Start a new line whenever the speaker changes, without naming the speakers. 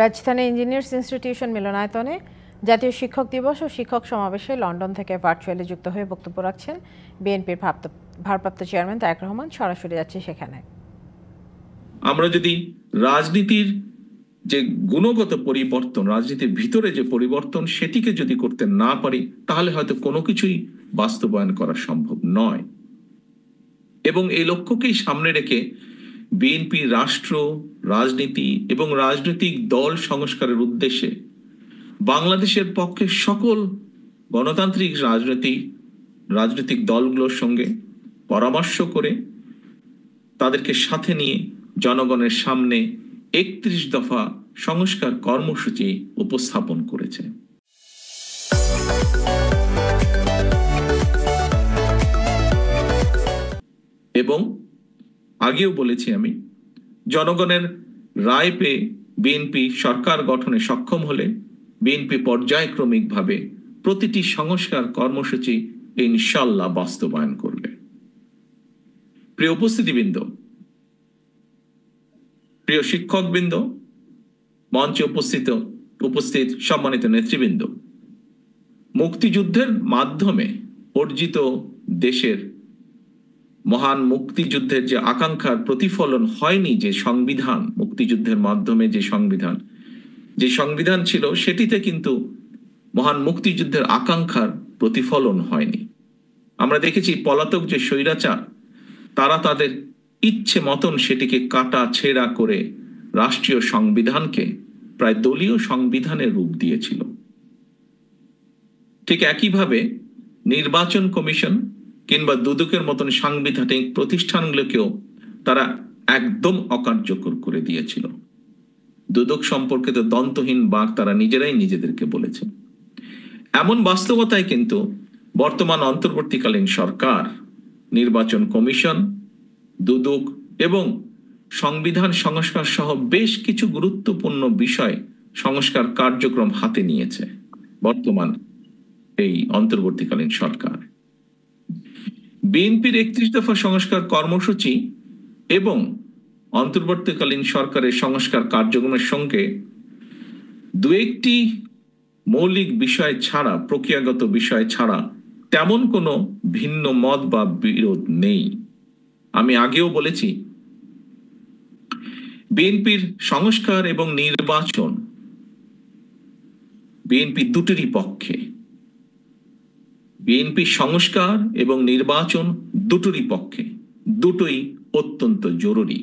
রাজধানী engineers institution মিলনায়তনে জাতীয় শিক্ষক দিবস ও শিক্ষক সমাবেশে লন্ডন থেকে ভার্চুয়ালি যুক্ত হয়ে বক্তব্য রাখছেন বিএনপির ভারপ্রাপ্ত চেয়ারম্যান তারেক রহমান। সরাসরি যাচ্ছে সেখানে।
আমরা যদি রাজনীতির যে গুণগত পরিবর্তন, রাজনীতির ভিতরে যে পরিবর্তন, সেটিকে যদি করতে না পারি, তাহলে হয়তো কোনো কিছুই বাস্তবায়ন করা সম্ভব নয়। এবং এই লক্ষ্যকেই সামনে রেখে বিএনপি রাষ্ট্র, রাজনীতি এবং রাজনৈতিক দল সংস্কারের উদ্দেশ্যে বাংলাদেশের পক্ষে সকল গণতান্ত্রিক রাজনৈতিক দলগুলোর সঙ্গে পরামর্শ করে তাদেরকে সাথে নিয়ে জনগণের সামনে ৩১ দফা সংস্কার কর্মসূচি উপস্থাপন করেছে। এবং আগেও বলেছি আমি, জনগণের রায় পেয়ে বিএনপি সরকার গঠনে সক্ষম হলে বিএনপি পর্যায়ক্রমিকভাবে প্রতিটি সংস্কার কর্মসূচি ইনশাল্লাহ বাস্তবায়ন করবে। প্রিয় উপস্থিতিবৃন্দ, প্রিয় শিক্ষকবৃন্দ, মঞ্চে উপস্থিত সম্মানিত নেতৃবৃন্দ, মুক্তিযুদ্ধের মাধ্যমে অর্জিত দেশের মহান মুক্তিযুদ্ধের যে আকাঙ্ক্ষার প্রতিফলন হয়নি, যে সংবিধান, মুক্তিযুদ্ধের মাধ্যমে যে সংবিধান ছিল, সেটিতে কিন্তু মহান মুক্তিযুদ্ধের আকাঙ্ক্ষার প্রতিফলন হয়নি। আমরা দেখেছি পলাতক যে স্বৈরাচার, তারা তাদের ইচ্ছে মতন সেটিকে কাটা ছেঁড়া করে রাষ্ট্রীয় সংবিধানকে প্রায় দলীয় সংবিধানের রূপ দিয়েছিল। ঠিক একইভাবে নির্বাচন কমিশন কিংবা দুদকের মতন সাংবিধানিক প্রতিষ্ঠানগুলোকেও তারা একদম অকার্যকর করে দিয়েছিল। দুদক সম্পর্কিত দন্তহীন বাক তারা নিজেরাই নিজেদেরকে বলেছে। এমন বাস্তবতায় কিন্তু বর্তমান অন্তর্বর্তীকালীন সরকার নির্বাচন কমিশন, দুদক এবং সংবিধান সংস্কার সহ বেশ কিছু গুরুত্বপূর্ণ বিষয় সংস্কার কার্যক্রম হাতে নিয়েছে বর্তমান এই অন্তর্বর্তীকালীন সরকার। বিএনপির ৩১ দফা সংস্কার কর্মসূচি এবং অন্তর্বর্তীকালীন সরকারের সংস্কার কার্যক্রমের সঙ্গে দু একটি মৌলিক বিষয় ছাড়া, প্রক্রিয়াগত বিষয় ছাড়া তেমন কোনো ভিন্ন মত বা বিরোধ নেই। আমি আগেও বলেছি, বিএনপির সংস্কার এবং নির্বাচন, বিএনপি দুটোরই পক্ষে। বিএনপি সংস্কার এবং নির্বাচন দুটোরই পক্ষে, দুটোই অত্যন্ত জরুরি।